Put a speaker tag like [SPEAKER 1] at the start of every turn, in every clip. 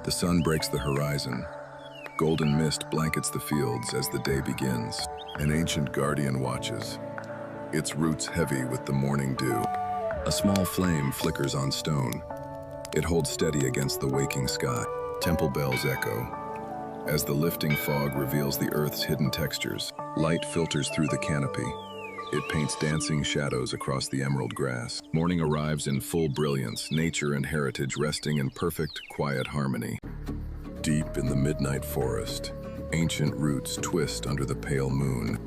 [SPEAKER 1] The sun breaks the horizon. Golden mist blankets the fields as the day begins. An ancient guardian watches, its roots heavy with the morning dew. A small flame flickers on stone. It holds steady against the waking sky. Temple bells echo as the lifting fog reveals the earth's hidden textures. Light filters through the canopy. It paints dancing shadows across the emerald grass. Morning arrives in full brilliance, nature and heritage resting in perfect, quiet harmony. Deep in the midnight forest, ancient roots twist under the pale moon.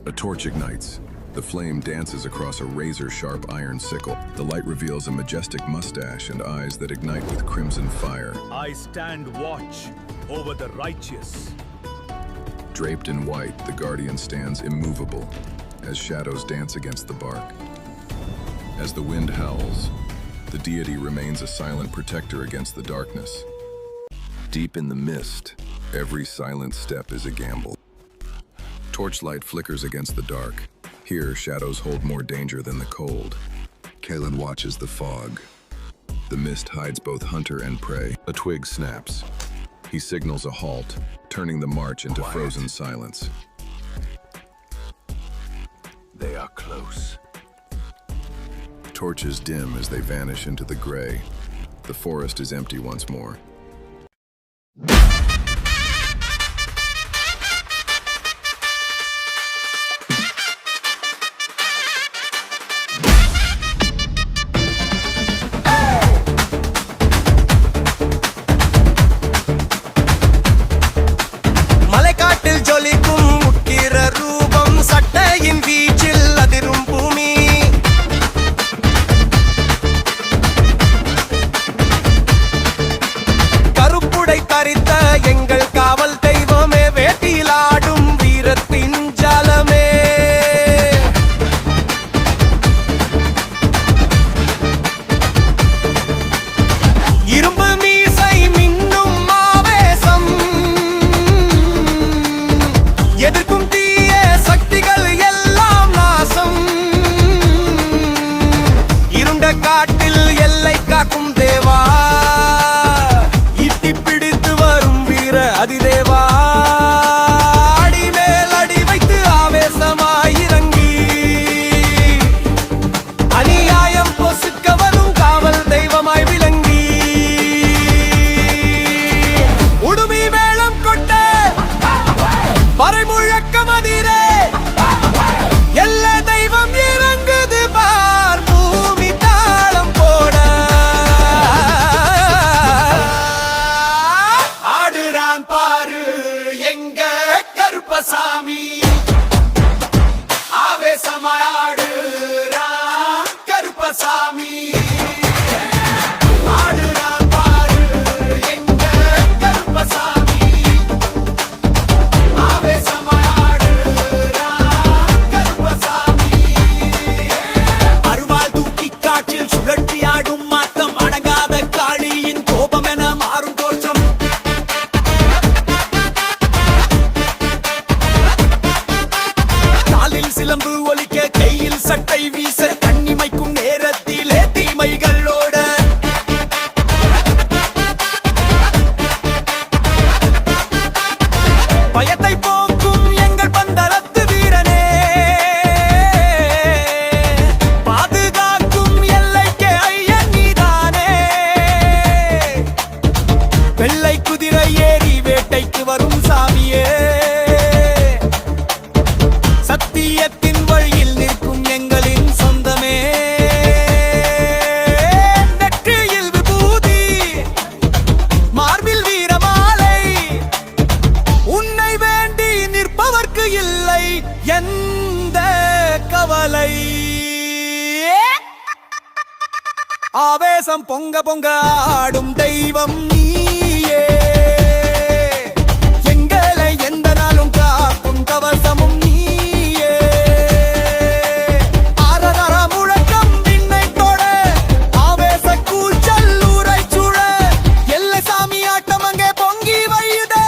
[SPEAKER 1] A torch ignites. The flame dances across a razor-sharp iron sickle. The light reveals a majestic mustache and eyes that ignite with crimson fire.
[SPEAKER 2] I stand watch over the righteous.
[SPEAKER 1] Draped in white, the guardian stands immovable as shadows dance against the bark. As the wind howls, the deity remains a silent protector against the darkness. Deep in the mist, every silent step is a gamble. Torchlight flickers against the dark. Here, shadows hold more danger than the cold. Kalen watches the fog. The mist hides both hunter and prey. A twig snaps. He signals a halt, turning the march into frozen silence.
[SPEAKER 2] They are close.
[SPEAKER 1] Torches dim as they vanish into the gray. The forest is empty once more.
[SPEAKER 3] மலைக்காட்டில் ஜொலிக்கும் உக்கிர ரூபம் சட்டையின் வீச்சில் அதிரும் பூமி கருப்புடை தரித்த எங்கள் காவல் தெய்வமே வேட்டியில் ஆடும் வீரத்தின் ஜாலமே இரும்பு மீசை மின்னும் ஆவேசம் எதிர்க்கும் தீய சக்திகள் எல்லாம் நாசம் இருண்ட காட்டில் எல்லை காக்கும் தேவா இட்டி பிடித்து வரும் வீர அதிதேவா அடி மேல் அடி வைத்து ஆவேசமாய் இறங்கி அநியாயம் பொசுக்க வரும் காவல் தெய்வமாய் விளங்கி உடுமி மேளம் கொண்ட பறைமுழக்கம் அதிரே எல்லா தெய்வம் இறங்குது பார் பூமி தாளம் போட ஆடுறான் பாரு எங்க கருப்பசாமி ஆவேசமாய் ஆடுறான் கருப்பசாமி ஆடுறான் பாரு எங்க கருப்பசாமி அருவாள் தூக்கி காற்றில் சுழற்றி ஆடும் மாத்தம் அடங்காத காளியின் கோபம் என மாறும் தோற்றம் காலில் சிலம்பு ஒலிக்க கையில் சட்டை வீச கண்ணிமைக்கும் நேரத்திலே தீமைகளோட பயத்தை போக்கும் எங்கள் பந்தரத்து வீரனே பாதுகாக்கும் எல்லைக்கு ஐயன் நீதானே வெள்ளை குதிரை ஏறி வேட்டைக்கு வரும் சாமியே சத்தியத்தின் வழியில் நிற்கும் எங்களின் சொந்தமே நெற்றியில் விபூதி மார்பில் வீரமாலை உன்னை வேண்டி நிற்பவர்க்கு இல்லை எந்த கவலை ஆவேசம் பொங்க பொங்க ஆடும் தெய்வம் நீயே எங்களை எந்த நாளும் காக்கும் கவசமும் நீயே ஆரரர முழக்கம் விண்ணை தொட ஆவேச கூச்சல் ஊரை சூழ எல்லை சாமி ஆட்டம் அங்கே பொங்கி வழியுதே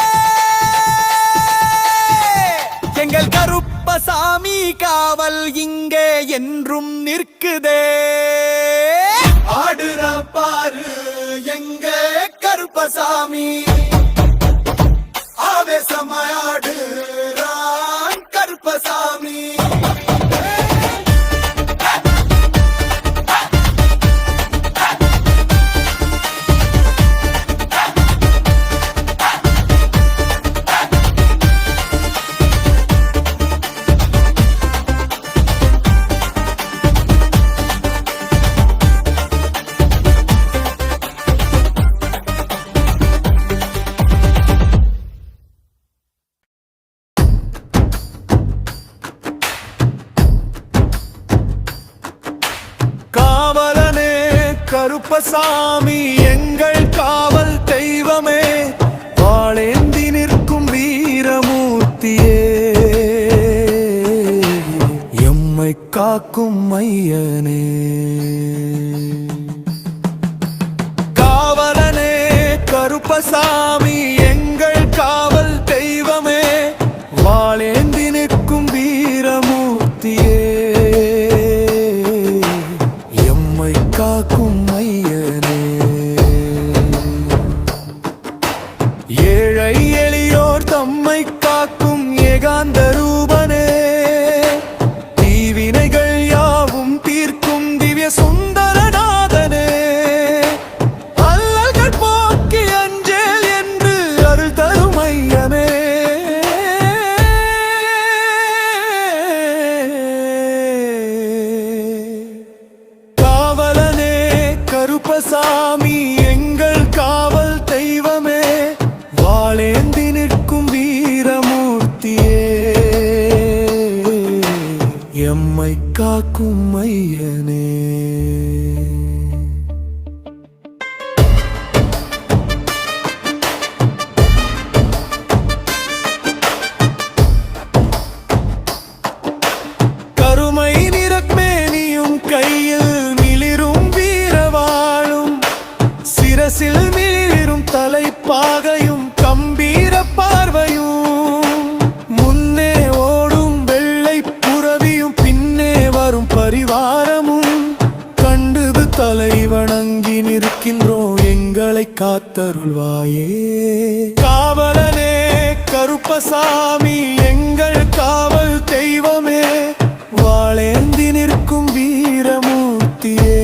[SPEAKER 3] எங்கள் கருப்பசாமி காவல் இங்கே என்றும் நிற்குதே ஆடுற பாரு எங்க கருப்ப சாமி ஆவேசமாயாடு கருப்பசாமி கருப்பசாமி எங்கள் காவல் தெய்வமே வாளேந்தி நிற்கும் வீரமூர்த்தியே எம்மை காக்கும் மையனே காவலனே கருப்பசாமி எங்கள் காவல் தெய்வமே வாளேந்தி நிற்கும் வீரமூர்த்தியே எம்மை காக்கும் ஏழை எளியோர் தம்மை காக்கும் ஏகாந்த ரூபனே தீவினைகள் யாவும் தீர்க்கும் திவ்ய சுந்தரநாதனே அல்லல்கள் போக்கி அஞ்சேல் என்று அருள் தரும் ஐயனே காவலனே கருப்பசாமி எங்கள் காவல் தெய்வமே வாளேந்தி நிற்கும் வீரமூர்த்தியே எம்மை காக்கும் மையனே கருமை நிறமேனியும் கையில் மிளிரும் வீரவாளும் சிரசில் மிளிரும் தலைப்பாகையும் கம்பீர பார்வையும் முன்னே ஓடும் வெள்ளை புறவியும் பின்னே வரும் பரிவாரமும் கண்டுது தலை வணங்கி நிற்கின்றோம் எங்களை காத்தருள்வாயே காவலனே கருப்பசாமி எங்கள் காவல் தெய்வமே வாளேந்தி நிற்கும் வீரமூர்த்தியே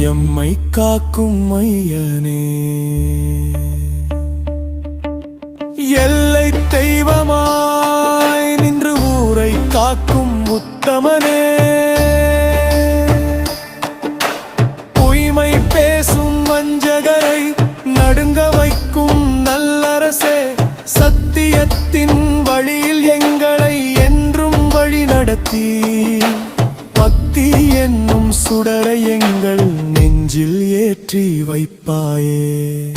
[SPEAKER 3] எம்மை காக்கும் மையனே எல்லை தெய்வமாய் நின்று ஊரை காக்கும் உத்தமனே பொய்மை பேசும் வஞ்சகரை நடுங்க வைக்கும் நல்லரசே சத்தியத்தின் வழியில் எங்களை என்றும் வழி நடத்தி பக்தி என்னும் சுடரை எங்கள் நெஞ்சில் ஏற்றி வைப்பாயே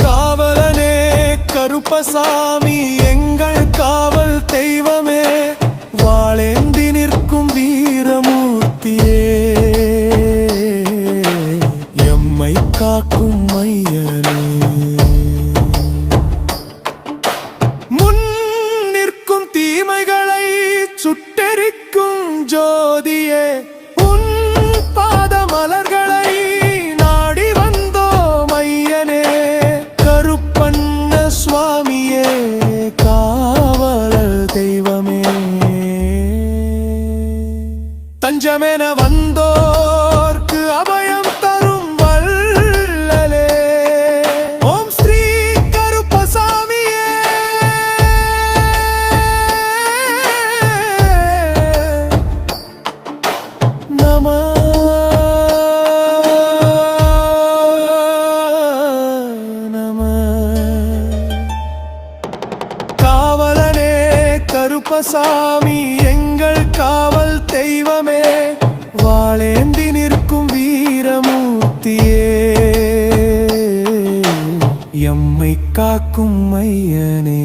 [SPEAKER 3] காவலனே கருப்பசாமி எங்கள் காவல் தெய்வமே வாளேந்தி நிற்கும் வீரமூர்த்தியே எம்மை காக்கும் மையனே முன் நிற்கும் தீமைகளை சுட்டெரிக்கும் ஜோதியே பாதமலர்களை நாடி வந்தோ மையனே கருப்பண்ண சுவாமியே காவலர் தெய்வமே தஞ்சமென வந்தோர்க்கு அபயம் தரும் வள்ளலே ஓம் ஸ்ரீ கருப்பசாமியே நம கருப்பசாமி எங்கள் காவல் தெய்வமே வாளேந்தி நிற்கும் வீரமூர்த்தியே எம்மை காக்கும் மையனே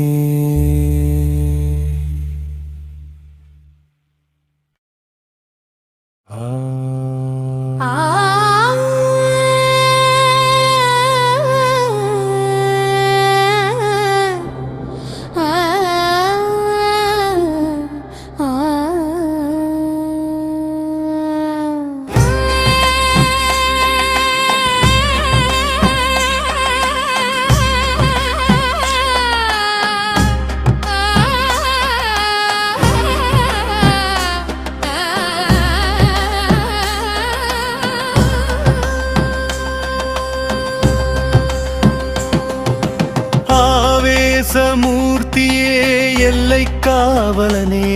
[SPEAKER 3] ஆவேசமூர்த்தியே எல்லை காவலனே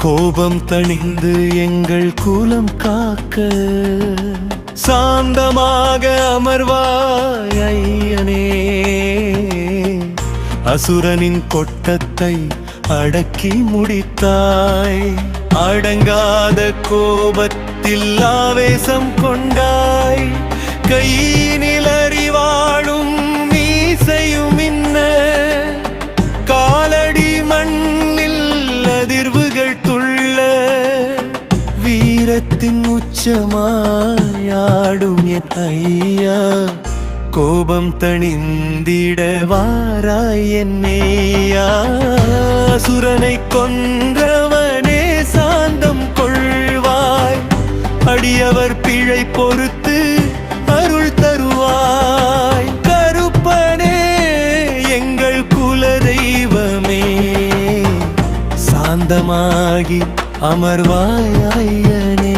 [SPEAKER 3] கோபம் தணிந்து எங்கள் குலம் காக்க சாந்தமாக அமர்வாய் ஐயனே அசுரனின் கொட்டத்தை அடக்கி முடித்தாய் அடங்காத கோபத்தில் ஆவேசம் கொண்டாய் கையினில் அறிவாளும் மீசையும் இன்ன காலடி மண்ணில் அதிர்வுகள் துள்ள வீரத்தின் உச்சமாயாடும் என் ஐயா கோபம் தணிந்திட வாராய் என்னேயா அசுரனை கொன்றவனே சாந்தம் கொள்வாய் அடியவர் பிழை பொறுத்து அருள் தருவாய் கருப்பனே எங்கள் குல தெய்வமே சாந்தமாகி அமர்வாய் ஐயனே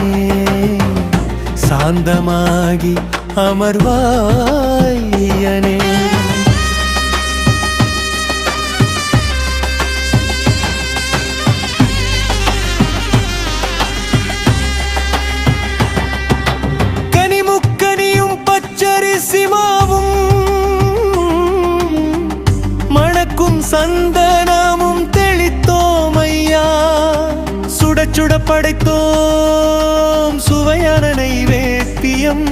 [SPEAKER 3] சாந்தமாகி அமர்வாய் ஐயனே கனிமுக்கனியும் பச்சரிசிமாவும் மணக்கும் சந்தனமும் தெளித்தோமையா சுட சுட படைத்தோம் சுவையான நைவேத்தியம்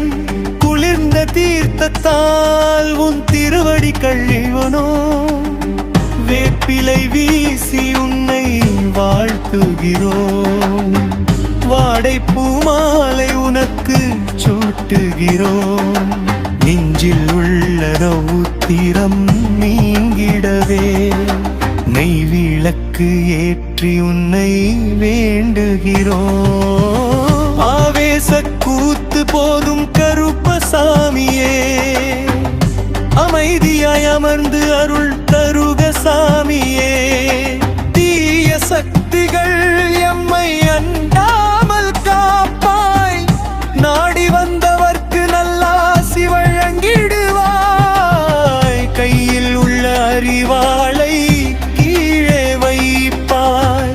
[SPEAKER 3] குளிர்ந்த தீர்த்தத்தால் உன் திருவடி கழிவனோ வேப்பிலை வீசி உன்னை வாழ்த்துகிறோம் வாடை பூமாலை உனக்கு சூட்டுகிறோம் நெஞ்சில் உள்ள ரௌத்திரம் நீங்கிடவே நெய் விளக்கு ஏற்றி உன்னை வேண்டுகிறோம் ஆவேச கூத்து போதும் கருப்பசாமியே அமைதியாய் அமர்ந்து அருள் தருக சாமியே தீய சக்திகள் எம்மை அண்டாமல் காப்பாய் நாடி வந்தவர்க்கு நல்லாசி வழங்கிடுவாய் கையில் உள்ள அறிவாளை கீழே வைப்பாய்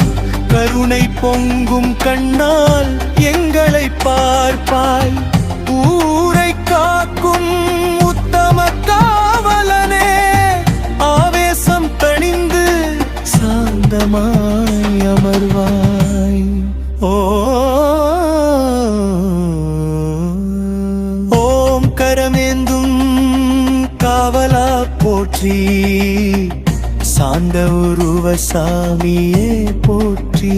[SPEAKER 3] கருணை பொங்கும் கண்ணால் எங்களை பார்ப்பாய் ஊரை காக்கும் உத்தம காவலனே ஆவேசம் தணிந்து சாந்தமாய் அமர்வாய் ஓம் கரமேந்தும் காவலா போற்றி சாந்த உருவ சாமியே போற்றி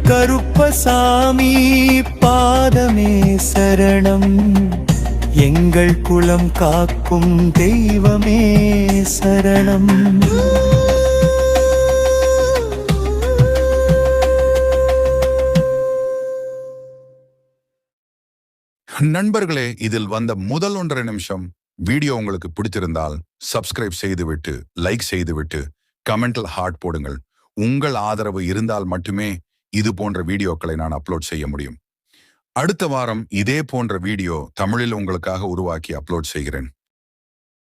[SPEAKER 3] கருப்பசாமி பாதமே சரணம் எங்கள் குலம் காக்கும் தெய்வமே சரணம்
[SPEAKER 4] நண்பர்களே, இதில் வந்த முதல் 1.5 நிமிஷம் வீடியோ உங்களுக்கு பிடித்திருந்தால் சப்ஸ்கிரைப் செய்துவிட்டு லைக் செய்துவிட்டு கமெண்டில் ஹார்ட் போடுங்கள். உங்கள் ஆதரவு இருந்தால் மட்டுமே இது போன்ற வீடியோக்களை நான் அப்லோட் செய்ய முடியும். அடுத்த வாரம் இதே போன்ற வீடியோ தமிழில் உங்களுக்காக உருவாக்கி அப்லோட் செய்கிறேன்.